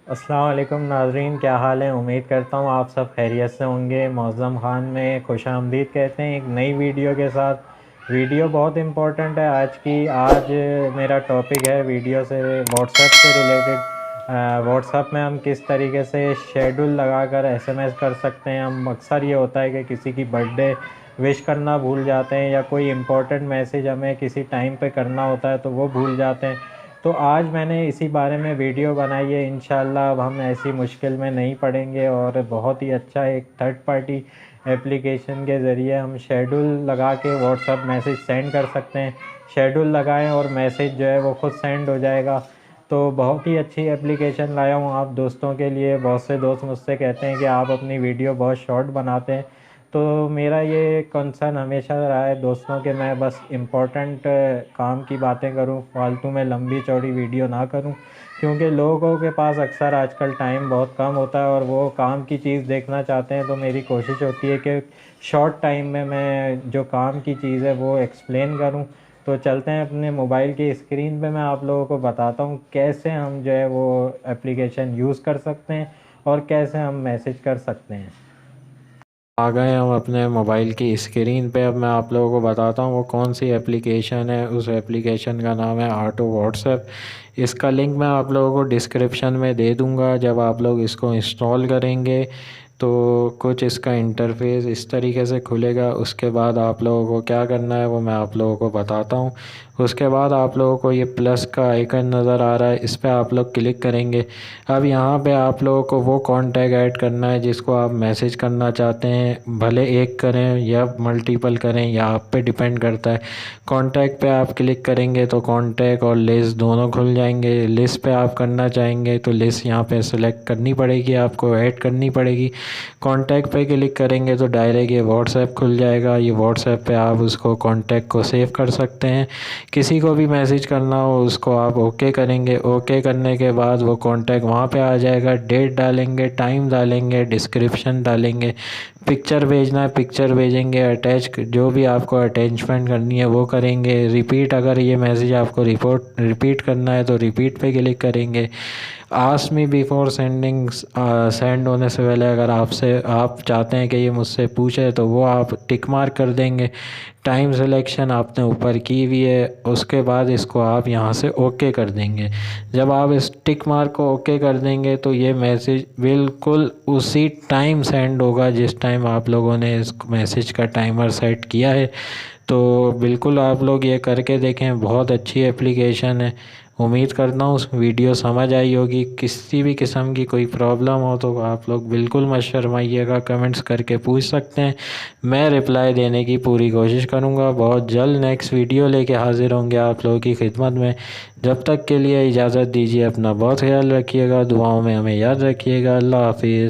अस्सलाम वालेकुम नाज़रीन, क्या हाल है। उम्मीद करता हूँ आप सब खैरियत से होंगे। मौज़म ख़ान में खुशामदीद कहते हैं एक नई वीडियो के साथ। वीडियो बहुत इम्पोर्टेंट है आज की। आज मेरा टॉपिक है वीडियो से व्हाट्सएप से रिलेटेड। व्हाट्सएप में हम किस तरीके से शेड्यूल लगाकर एसएमएस कर सकते हैं। हम अक्सर ये होता है कि किसी की बर्थडे विश करना भूल जाते हैं या कोई इम्पोर्टेंट मैसेज हमें किसी टाइम पे करना होता है तो वो भूल जाते हैं। तो आज मैंने इसी बारे में वीडियो बनाई है। इंशाल्लाह अब हम ऐसी मुश्किल में नहीं पड़ेंगे और बहुत ही अच्छा एक थर्ड पार्टी एप्लीकेशन के ज़रिए हम शेड्यूल लगा के व्हाट्सअप मैसेज सेंड कर सकते हैं। शेड्यूल लगाएं और मैसेज जो है वो खुद सेंड हो जाएगा। तो बहुत ही अच्छी एप्लीकेशन लाया हूँ आप दोस्तों के लिए। बहुत से दोस्त मुझसे कहते हैं कि आप अपनी वीडियो बहुत शॉर्ट बनाते हैं। तो मेरा ये कंसर्न हमेशा रहा है दोस्तों के मैं बस इम्पोर्टेंट काम की बातें करूं, फालतू में लंबी चौड़ी वीडियो ना करूं, क्योंकि लोगों के पास अक्सर आजकल टाइम बहुत कम होता है और वो काम की चीज़ देखना चाहते हैं। तो मेरी कोशिश होती है कि शॉर्ट टाइम में मैं जो काम की चीज़ है वो एक्सप्लेन करूं। तो चलते हैं अपने मोबाइल की स्क्रीन पे, मैं आप लोगों को बताता हूं कैसे हम जो है वो एप्लीकेशन यूज़ कर सकते हैं और कैसे हम मैसेज कर सकते हैं। आ गए हम अपने मोबाइल की स्क्रीन पे। अब मैं आप लोगों को बताता हूँ वो कौन सी एप्लीकेशन है। उस एप्लीकेशन का नाम है ऑटो व्हाट्सएप। इसका लिंक मैं आप लोगों को डिस्क्रिप्शन में दे दूँगा। जब आप लोग इसको इंस्टॉल करेंगे तो कुछ इसका इंटरफेस इस तरीके से खुलेगा। उसके बाद आप लोगों को क्या करना है वो मैं आप लोगों को बताता हूँ। उसके बाद आप लोगों को ये प्लस का आइकन नज़र आ रहा है, इस पर आप लोग क्लिक करेंगे। अब यहाँ पे आप लोगों को वो कॉन्टैक्ट ऐड करना है जिसको आप मैसेज करना चाहते हैं। भले एक करें या मल्टीपल करें, या आप पे डिपेंड करता है। कॉन्टैक्ट पे आप क्लिक करेंगे तो कॉन्टैक्ट और लिस्ट दोनों खुल जाएंगे। लिस्ट पे आप करना चाहेंगे तो लिस्ट यहाँ पे सेलेक्ट करनी पड़ेगी, आपको ऐड करनी पड़ेगी। कॉन्टैक्ट पे क्लिक करेंगे तो डायरेक्ट ये व्हाट्सएप खुल जाएगा। ये व्हाट्सएप पे आप उसको कॉन्टैक्ट को सेव कर सकते हैं। किसी को भी मैसेज करना हो उसको आप ओके करेंगे। ओके करने के बाद वो कॉन्टैक्ट वहाँ पे आ जाएगा। डेट डालेंगे, टाइम डालेंगे, डिस्क्रिप्शन डालेंगे, पिक्चर भेजना है पिक्चर भेजेंगे, अटैच जो भी आपको अटैचमेंट करनी है वो करेंगे। रिपीट, अगर ये मैसेज आपको रिपीट करना है तो रिपीट पे क्लिक करेंगे। Ask me before sending, send होने से पहले अगर आप चाहते हैं कि ये मुझसे पूछे तो वो आप टिक मार्क कर देंगे। टाइम सिलेक्शन आपने ऊपर की हुई है, उसके बाद इसको आप यहाँ से ओके कर देंगे। जब आप इस टिक मार्क को ओके कर देंगे तो ये मैसेज बिल्कुल उसी टाइम सेंड होगा जिस टाइम आप लोगों ने इस मैसेज का टाइमर सेट किया है। तो बिल्कुल आप लोग ये करके देखें, बहुत अच्छी एप्लीकेशन है। उम्मीद करता हूँ उस वीडियो समझ आई होगी। किसी भी किस्म की कोई प्रॉब्लम हो तो आप लोग बिल्कुल मत शर्माइएगा, कमेंट्स करके पूछ सकते हैं। मैं रिप्लाई देने की पूरी कोशिश करूँगा। बहुत जल्द नेक्स्ट वीडियो लेके हाज़िर होंगे आप लोगों की खिदमत में। जब तक के लिए इजाज़त दीजिए, अपना बहुत ख्याल रखिएगा, दुआओं में हमें याद रखिएगा। अल्लाह हाफिज़।